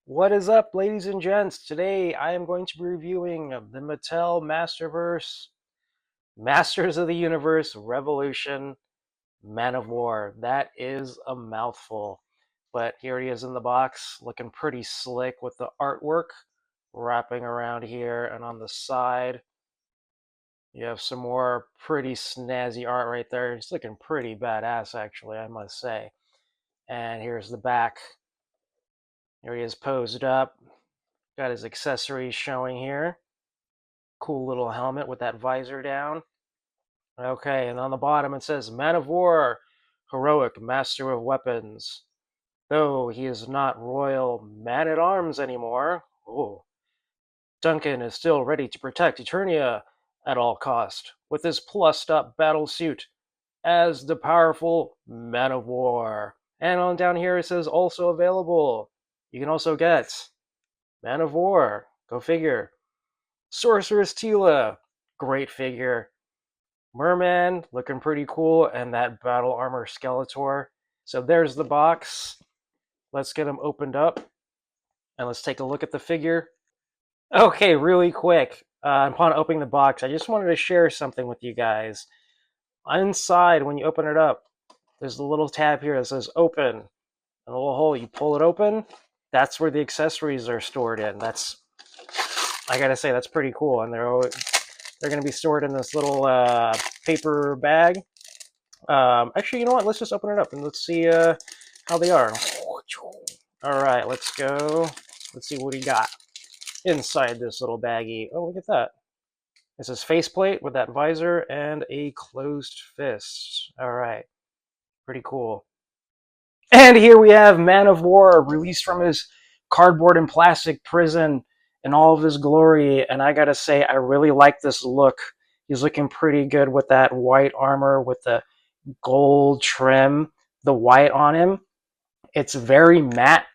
What is up, ladies and gents? Today I am going to be reviewing the Mattel Masterverse, Masters of the Universe Revolution Man of War. That is a mouthful. But here he is in the box, looking pretty slick with the artwork wrapping around here, and on the side you have some more pretty snazzy art right there. He's looking pretty badass, actually, I must say. And here's the back. Here he is posed up. Got his accessories showing here. Cool little helmet with that visor down. Okay, and on the bottom it says Man of War, heroic master of weapons. Though he is not royal man at arms anymore. Oh, Duncan is still ready to protect Eternia at all cost with his plussed up battle suit as the powerful Man of War. And on down here it says also available. You can also get Man of War. Go figure. Sorceress Tila, great figure. Merman, looking pretty cool, and that battle armor Skeletor. So there's the box. Let's get them opened up, and let's take a look at the figure. Okay, really quick. Upon opening the box, I just wanted to share something with you guys. Inside, when you open it up, there's a little tab here that says open. And a little hole, you pull it open, that's where the accessories are stored in. I gotta say, that's pretty cool, and they're going to be stored in this little paper bag. Actually, you know what? Let's just open it up and let's see how they are. All right, let's go. Let's see what he got inside this little baggie. Oh, look at that. This is faceplate with that visor and a closed fist. All right, pretty cool. And here we have Man of War released from his cardboard and plastic prison in all of his glory. And I gotta say, I really like this look. He's looking pretty good with that white armor with the gold trim, the white on him. It's very matte.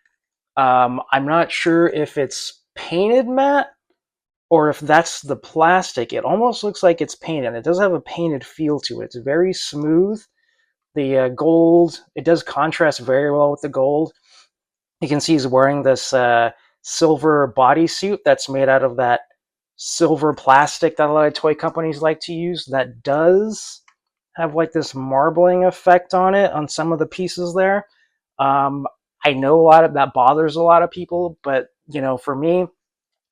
I'm not sure if it's painted matte or if that's the plastic. It almost looks like it's painted. It does have a painted feel to it. It's very smooth. The gold, it does contrast very well with the gold. You can see he's wearing this silver bodysuit that's made out of that silver plastic that a lot of toy companies like to use. That does have like this marbling effect on it on some of the pieces there. I know a lot of that bothers a lot of people, but for me,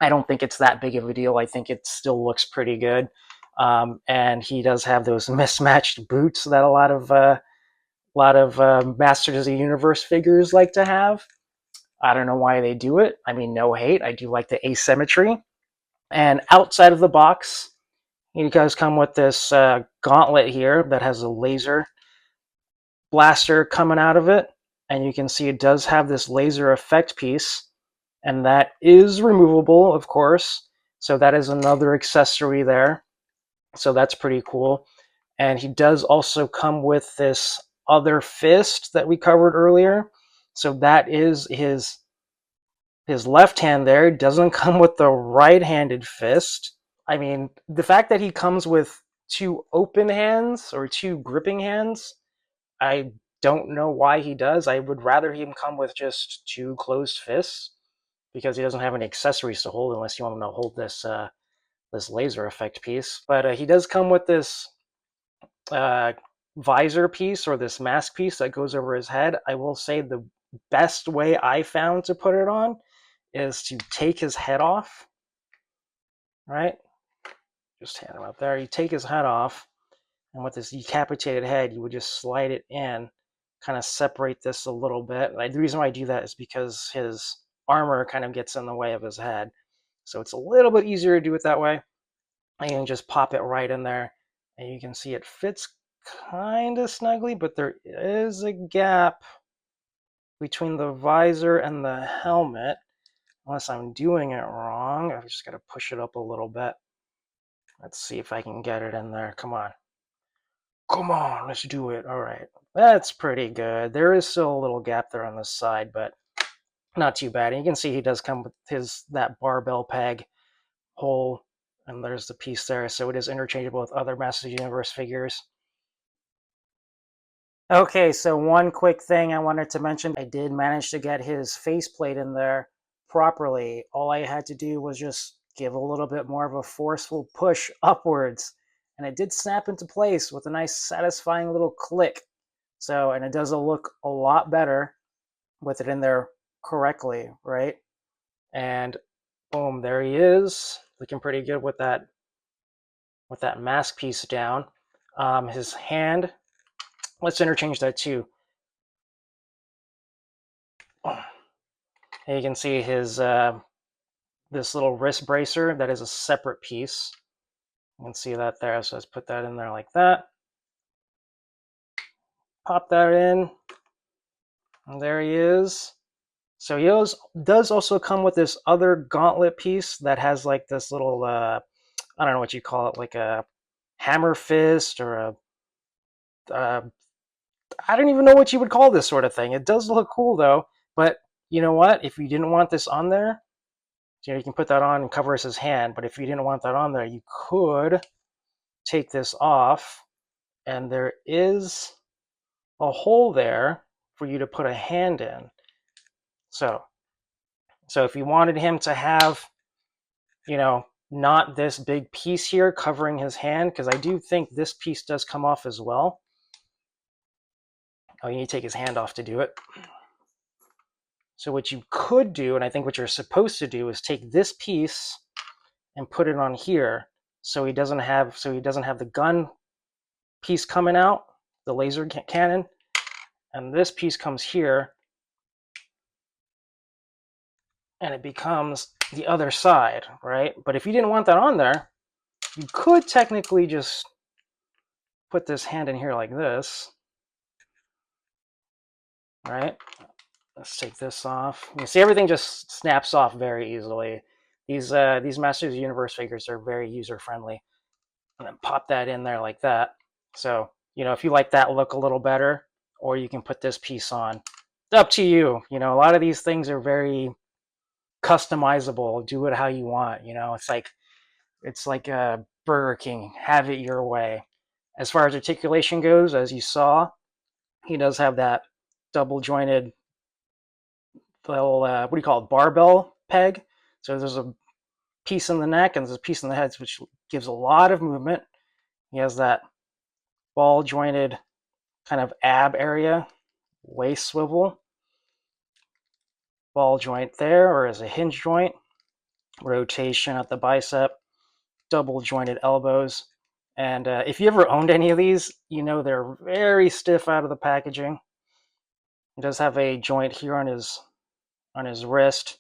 I don't think it's that big of a deal. I think it still looks pretty good. And he does have those mismatched boots that a lot of Masters of the Universe figures like to have. I don't know why they do it. I mean, no hate. I do like the asymmetry. And outside of the box, you guys come with this gauntlet here that has a laser blaster coming out of it. And you can see it does have this laser effect piece. And that is removable, of course. So that is another accessory there. So that's pretty cool. And he does also come with this other fist that we covered earlier. So that is his left hand there. Doesn't come with the right-handed fist. I mean, the fact that he comes with two open hands or two gripping hands, I don't know why he does. I would rather him come with just two closed fists because he doesn't have any accessories to hold unless you want him to hold this laser effect piece. But he does come with this uh, visor piece or this mask piece that goes over his head. I will say the best way I found to put it on is to take his head off, right? Just hand him up there. You take his head off, and with this decapitated head, you would just slide it in, kind of separate this a little bit. The reason why I do that is because his armor kind of gets in the way of his head. So it's a little bit easier to do it that way. And you can just pop it right in there, and you can see it fits kind of snugly, but there is a gap between the visor and the helmet. Unless I'm doing it wrong, I've just got to push it up a little bit. Let's see if I can get it in there. Come on. Come on, let's do it. All right. That's pretty good. There is still a little gap there on this side, but not too bad. And you can see he does come with that barbell peg hole, and there's the piece there. So it is interchangeable with other Masters of the Universe figures. Okay, so one quick thing I wanted to mention. I did manage to get his faceplate in there properly. All I had to do was just give a little bit more of a forceful push upwards, and it did snap into place with a nice satisfying little click. So, and it does look a lot better with it in there correctly, right? And boom, there he is, looking pretty good with that mask piece down. His hand, let's interchange that too. You can see his this little wrist bracer, that is a separate piece. You can see that there, so let's put that in there like that. Pop that in, and there he is. So he does also come with this other gauntlet piece that has like this little, I don't know what you call it, like a hammer fist or a, I don't even know what you would call this sort of thing. It does look cool though, but you know what? If you didn't want this on there, you can put that on and covers his hand, but if you didn't want that on there, you could take this off, and there is a hole there for you to put a hand in. So if you wanted him to have, not this big piece here covering his hand, because I do think this piece does come off as well. Oh, you need to take his hand off to do it. So what you could do, and I think what you're supposed to do, is take this piece and put it on here, so he doesn't have the gun piece coming out, the laser cannon, and this piece comes here, and it becomes the other side, right? But if you didn't want that on there, you could technically just put this hand in here like this, right? Let's take this off. You see, everything just snaps off very easily. These Masters of the Universe figures are very user-friendly. And then pop that in there like that. So, if you like that look a little better, or you can put this piece on. It's up to you. A lot of these things are very customizable. Do it how you want. It's like a Burger King. Have it your way. As far as articulation goes, as you saw, he does have that double jointed little, what do you call it, barbell peg. So there's a piece in the neck and there's a piece in the head, which gives a lot of movement. He has that ball jointed kind of ab area, waist swivel, ball joint there, or as a hinge joint, rotation at the bicep, double jointed elbows. And if you ever owned any of these, they're very stiff out of the packaging. He does have a joint here on his wrist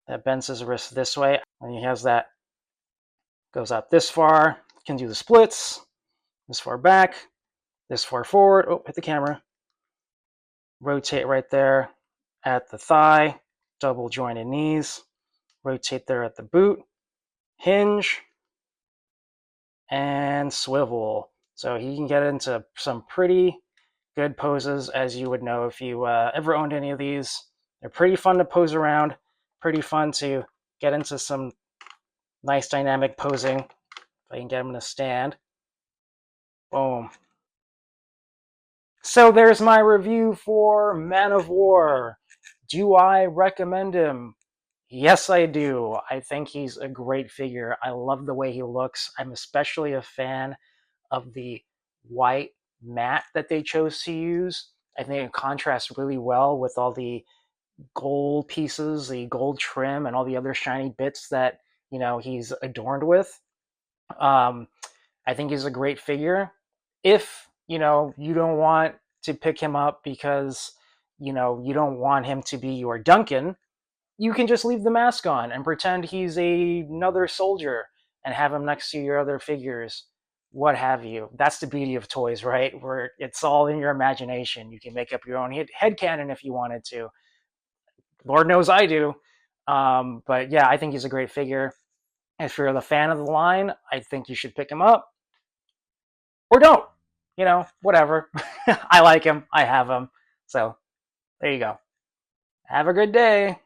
that bends his wrist this way, and he has that goes out this far. Can do the splits, this far back, this far forward. Oh, hit the camera. Rotate right there at the thigh, double jointed knees. Rotate there at the boot, hinge, and swivel. So he can get into some pretty good poses, as you would know if you ever owned any of these. They're pretty fun to pose around, pretty fun to get into some nice dynamic posing. If I can get him in a stand. Boom. So there's my review for Man of War. Do I recommend him? Yes, I do. I think he's a great figure. I love the way he looks. I'm especially a fan of the white matte that they chose to use. I think it contrasts really well with all the gold pieces, the gold trim, and all the other shiny bits that he's adorned with. I think he's a great figure. If you don't want to pick him up because you don't want him to be your Duncan, you can just leave the mask on and pretend he's another soldier and have him next to your other figures, what have you. That's the beauty of toys, right? Where it's all in your imagination. You can make up your own headcanon if you wanted to. Lord knows I do. But yeah, I think he's a great figure. If you're the fan of the line, I think you should pick him up. Or don't. Whatever. I like him. I have him. So there you go. Have a good day.